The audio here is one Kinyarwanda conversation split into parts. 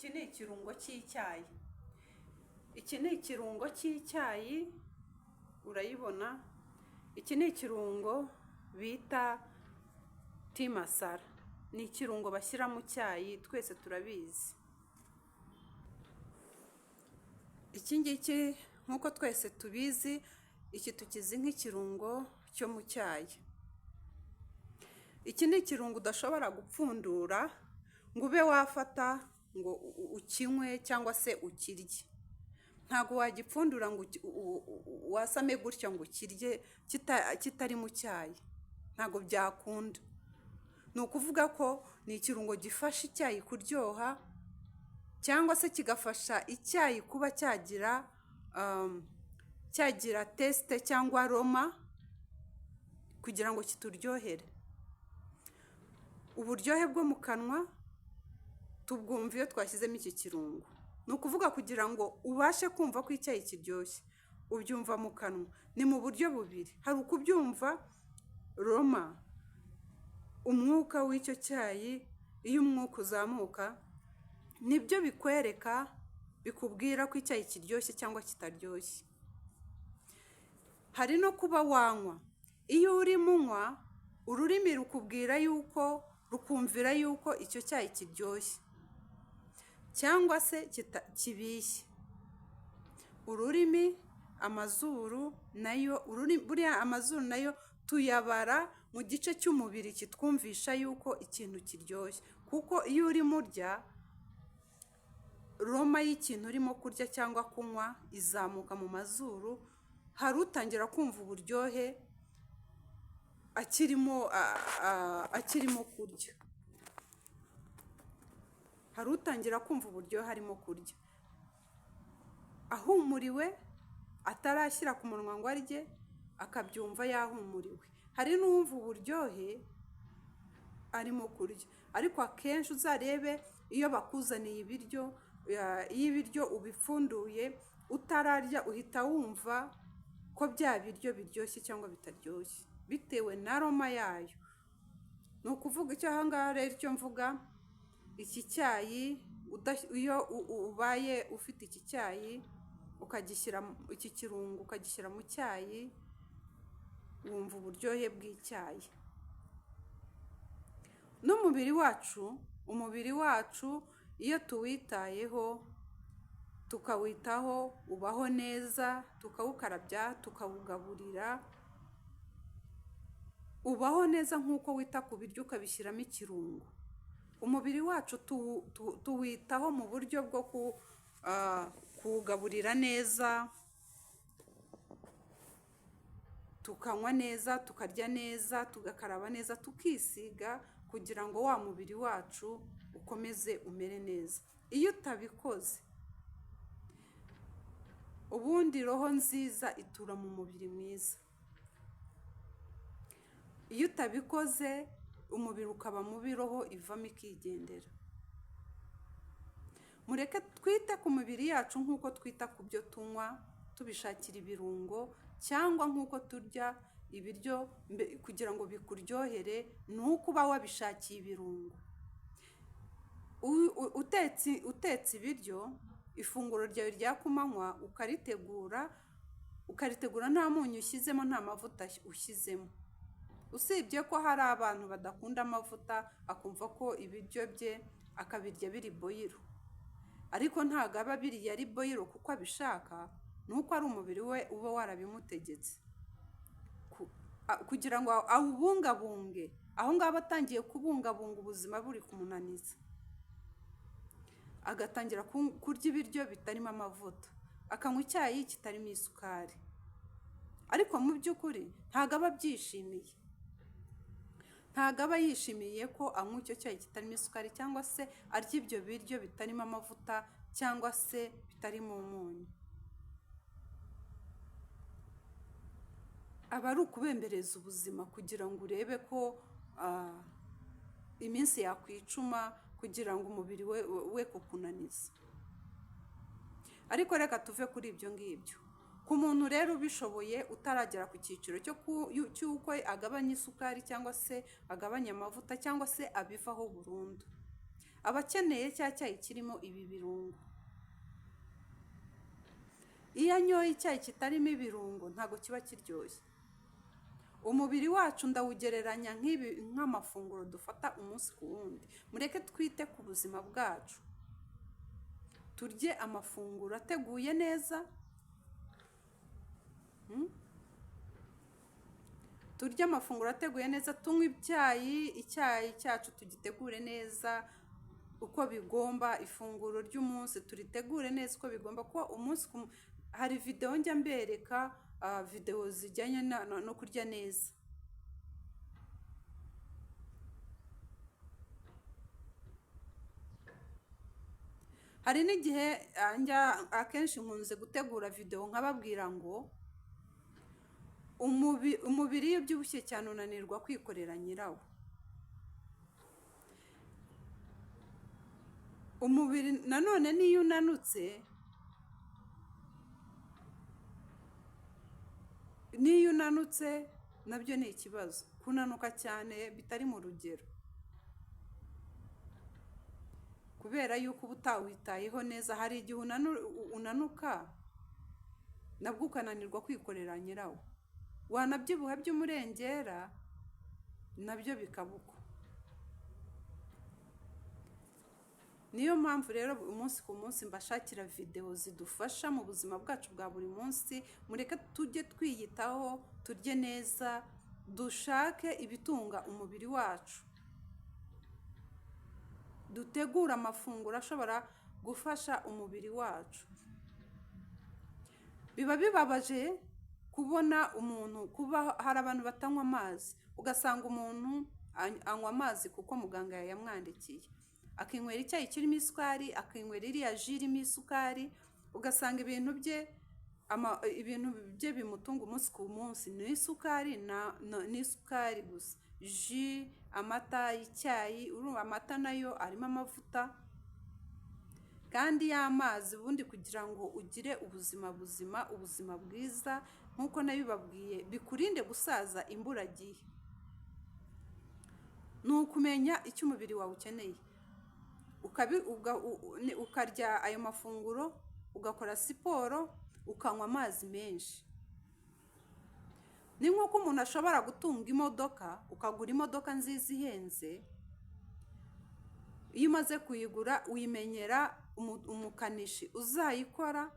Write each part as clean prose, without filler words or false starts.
Iki ni ikirungo cy'icyayi. Iki ni ikirungo cy'icyayi, urayibona. Iki ni ikirungo bita tea masala. Ni ikirungo bashyira mu cyayi, twese turabizi. Iki ngiki nk'uko twese tubizi, iki tukizi nk'ikirungo cyo mu cyayi. Iki ni ikirungo udashobora gupfundura ngo ube wafata ngo ukinywe cyangwa se ukirye. Ntabwo wagipfundura ngo wasame gutya ngo ukirye kitari mu cyayi. Ntabwo byakunda. Ni ukuvuga ko ni ikirungo gifasha icyayi kuryoha, cyangwa se kigafasha icyayi kuba cyagira taste cyangwa aroma kugira ngo kituryohere. Uburyohe bwo mu kanwa tubwumva iyo twashyizemo iki kirungo. Ni ukuvuga kugira ngo ubashe kumva ko icyayi kiryoshye, ubyumva mu kanwa. Ni mu buryo bubiri. Hari ukubyumva roma, umwuka w'icyo cyayi. Iyo umwuka uzamuka, nibyo bikwereka, bikubwira ko icyayi kiryoshye cyangwa kitaryoshye. Hari no kuba wanywa. Iyo urimo unywa, ururimi rukubwira yuko, rukumvira yuko icyo cyayi kiryoshye cyangwa se kibishye. Ururimi, amazuru nayo, buriya amazuru nayo tuyabara mu gice cy'umubiri kitwumvisha yuko ikintu kiryoshye. Kuko iyo urimo urya, roma y'ikintu urimo kurya cyangwa kunywa izamuka mu mazuru. Hari utangira kumva uburyohe akirimo kurya. Hari utangira kumva uburyohe arimo kurya. Ahumuriwe, atarashyira ku munwa ngo arye, akabyumva yahumuriwe. Hari n'uwumva uburyohe arimo kurya. Ariko akenshi uzarebe iyo bakuzaniye ibiryo, iyo ibiryo ubipfunduye utararya, uhita wumva ko bya biryo biryoshye cyangwa bitaryoshye bitewe na aroma yayo. Ni ukuvuga icyo ahangaha rero icyo mvuga, iki cyayi iyo ubaye ufite iki cyayi ukagishyira iki kirungo ukagishyira mu cyayi, wumva uburyohe bw'icyayi. N'umubiri wacu, umubiri wacu iyo tuwitayeho, tukawitaho, ubaho neza, tukawukarabya, tukawugaburira, ubaho neza nk'uko wita ku biryo ukabishyiramo ikirungo. Umubiri wacu tuwitaho mu buryo bwo kuwugaburira neza, tukanywa neza, tukarya neza, tugakaraba neza, tukisiga kugira ngo wa mubiri wacu ukomeze umere neza. Iyo utabikoze, ubundi roho nziza itura mu mubiri mwiza. Iyo utabikoze, umubiri ukaba mubi, roho ivamo ikigendera. Mureke twite ku mibiri yacu nk'uko twita ku byo tunywa, tubishakira ibirungo, cyangwa nk'uko turya ibiryo kugira ngo bikuryohere, ni uko uba wabishakiye ibirungo. Utetse ibiryo, ifunguro ryawe rya kumanywa ukaritegura nta munyu ushyizemo, nta mavuta ushyizemo. Usibye ko hari abantu badakunda amavuta, akumva ko ibiryo bye akabirya biri boyiro. Ariko ntabwo aba biriya ari boyiro kuko abishaka, ni uko ari umubiri we uba warabimutegetse kugira ngo awubungabunge. Aho ngaho atangiye kubungabunga ubuzima buri kumunaniza, agatangira kurya ibiryo bitarimo amavuta, akanywa icyayi kitarimo isukari. Ariko mu by'ukuri ntabwo aba abyishimiye. Ntabwo aba yishimiye ko anywa icyo cyayi kitarimo isukari, cyangwa se arya ibyo biryo bitarimo amavuta cyangwa se bitarimo umunyu. Aba ari ukubembereza ubuzima kugira ngo urebe ko iminsi yakwicuma, kugira ngo umubiri we kukunaniza. Ariko reka tuve kuri ibyo ngibyo. Ku muntu rero ubishoboye, utaragera ku cyiciro cy'uko agabanya isukari cyangwa se agabanya amavuta cyangwa se abivaho burundu, aba akeneye cya cyayi kirimo ibi birungo. Iyo anyoye icyayi kitarimo ibirungo ntabwo kiba kiryoshye. Umubiri wacu ndawugereranya nk'amafunguro dufata umunsi ku wundi. Mureke twite ku buzima bwacu, turye amafunguro ateguye neza, turye amafunguro ateguye neza, tunywe icyayi cyacu tugitegure neza uko bigomba. Ifunguro ry'umunsi turitegure neza uko bigomba, kuko umunsi hari video njya mbereka, video zijyanye no kurya neza. Hari n'igihe akenshi nkunze gutegura video nkababwira ngo umubiri iyo ubyibushye cyane unanirwa kwikorera nyirawo. Umubiri nanone niyo unanutse, nabyo ni ikibazo. Kunanuka cyane bitari mu rugero, kubera yuko uba utawitayeho neza. Hari igihe unanuka nabwo ukananirwa kwikorera nyirawo, wanabyibuha by'umurengera nabyo bikaba uko. Niyo mpamvu rero umunsi ku munsi mbashakira video zidufasha mu buzima bwacu bwa buri munsi. Mureke tujye twiyitaho, turye neza, dushake ibitunga umubiri wacu, dutegura amafunguro ashobora gufasha umubiri wacu. Biba bibabaje kubona kuba hari abantu batanywa amazi, ugasanga umuntu anywa amazi kuko muganga yayamwandikiye, akinywera icyayi kirimo isukari, akinywera iriya ji irimo isukari, ugasanga ibintu bye bimutunga umunsi ku munsi ni isukari gusa. Ji, amata, icyayi, urumva amata nayo arimo amavuta. Kandi y'amazi ubundi kugira ngo ugire ubuzima bwiza, nk'uko nabibabwiye, bikurinde gusaza imburagihe, ni ukumenya icyo umubiri wawe ukeneye, ukarya ayo mafunguro, ugakora siporo, ukanywa amazi menshi. Ni nk'uko umuntu ashobora gutunga imodoka, ukagura imodoka nziza ihenze, iyo umaze kuyigura uyimenyera umukanishi uzayikora.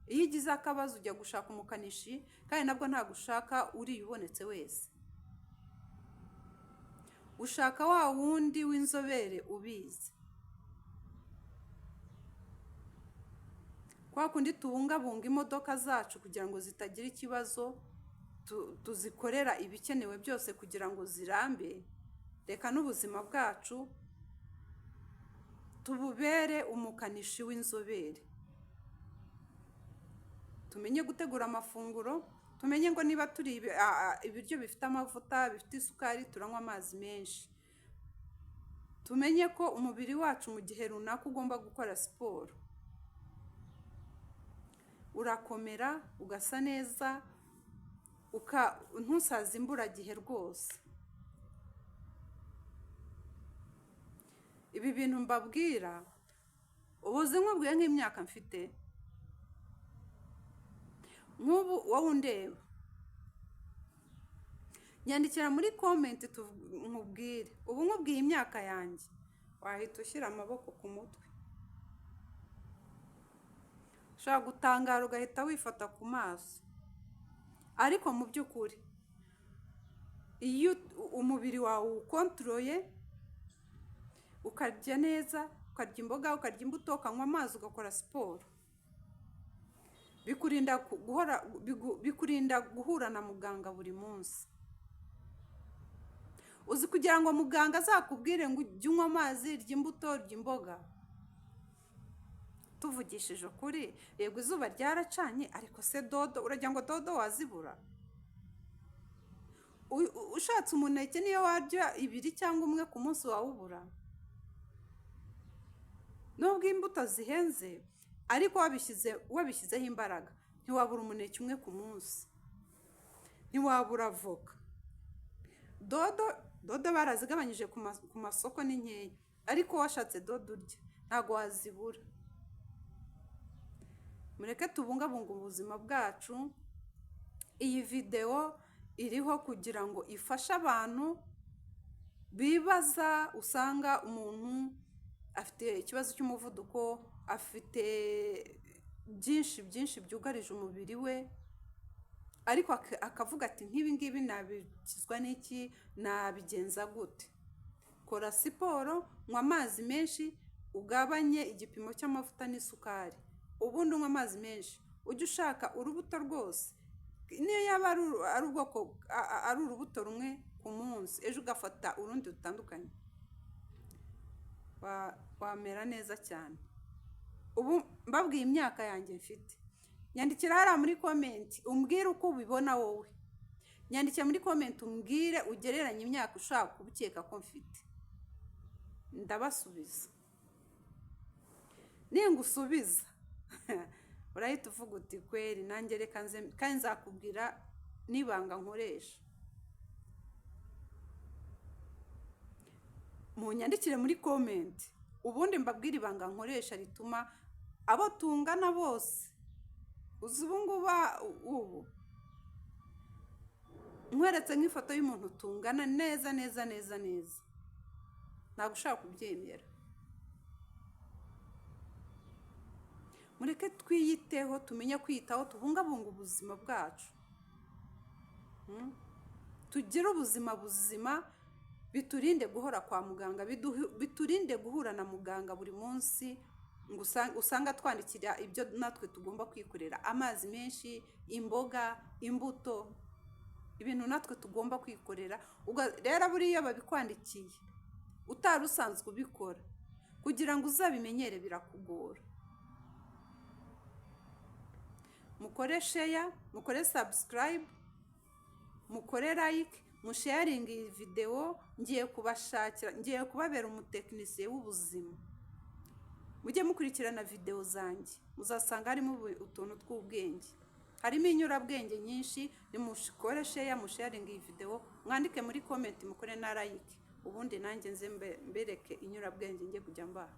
Iyo ugize akabazo ujya gushaka umukanishi, kandi nabwo ntabwo ushaka uriya ubonetse wese, ushaka wa wundi w'inzobere ubizi. Kwa kundi tubungabunga imodoka zacu kugira ngo zitagira ikibazo, tuzikorera ibikenewe byose kugira ngo zirambe. Reka n'ubuzima bwacu tububere umukanishi w'inzobere. Tumenye gutegura amafunguro, tumenye ngo niba turi ibiryo bifite amavuta, bifite isukari, turanywa amazi menshi. Tumenye ko umubiri wacu mu gihe runaka ugomba gukora siporo, urakomera, ugasa neza, ntusaze imburagihe rwose. Ibi bintu mbabwira ubuze nkubwiye nk'imyaka mfite. Nk'ubu wowe undeba, nyandikira muri comment nkubwire. Ubu nkubwiye imyaka yanjye, wahita ushyira amaboko ku mutwe. Ushaka gutangara ugahita wifata ku maso. Ariko mu by'ukuri, iyo umubiri wawe ukontroye, ukarya neza, ukarya imboga, ukarya imbuto, ukanywa amazi, ugakora siporo, bikurinda guhura na muganga buri munsi. Uzi kugira ngo muganga azakubwire ngo ujye unywa amazi, rya imbuto, rya imboga, tuvugishije ukuri, yego izuba ryaracanye, ariko se dodo, uragira ngo dodo wazibura? Ushatse umuneke niyo warya 2 cyangwa 1 ku munsi wawubura? Nubwo imbuto zihenze, ariko wabishyizeho imbaraga, ntiwabura umuneke 1 ku munsi, ntiwabura avoka. Dodo barazigabanyije ku masoko ni nkeya, ariko washatse dodo urya ntabwo wazibura. Mureke tubungabunga ubuzima bwacu. Iyi videwo iriho kugira ngo ifashe abantu bibaza, usanga umuntu afite ikibazo cy'umuvuduko, afite byinshi byugarije umubiri we, ariko akavuga ati nk'ibi ngibi nabikizwa n'iki, nabigenza gute? Kora siporo, nywa amazi menshi, ugabanye igipimo cy'amavuta n'isukari, ubundi unywa amazi menshi, ujye ushaka urubuto rwose, niyo yaba ari urubuto rumwe ku munsi, ejo ugafata urundi rutandukanye, wamera neza cyane. Ubu mbabwiye imyaka yanjye mfite, nyandikira hariya muri komenti umbwire uko ubibona wowe. Nyandikira muri komenti umbwire ugereranya imyaka ushaka kubikeka ko mfite, ndabasubiza. Ningusubiza urahita uvuga uti kweri nanjye reka nze, kandi nzakubwira n'ibanga nkoresha. Munyandikire muri komenti ubundi mbabwire ibanga nkoresha rituma abo tungana bose, uzi ubu nkweretse nk'ifoto y'umuntu tungana neza, ntabwo ushaka kubyemera. Mureke twiyiteho, tumenye kwiyitaho, tubungabunga ubuzima bwacu, tugire ubuzima buzima, biturinde guhora kwa muganga, biturinde guhura na muganga buri munsi, ngo usanga twandikira ibyo natwe tugomba kwikorera, amazi menshi, imboga, imbuto, ibintu natwe tugomba kwikorera. Rero buriya babikwandikiye utari usanzwe ubikora, kugira ngo uzabimenyere birakugora. Mukore share, mukore subscribe, mukore like, musharinga iyi video. Ngiye kubabera umutekinisiye w'ubuzima. Mujye mukurikirana video zanjye, muzasanga harimo utuntu tw'ubwenge, harimo inyurabwenge nyinshi. Nimukore share, musharinga iyi video, mwandike muri comment, mukore na like, ubundi nanjye nze mbereke inyurabwenge ngiye kujya mbaha.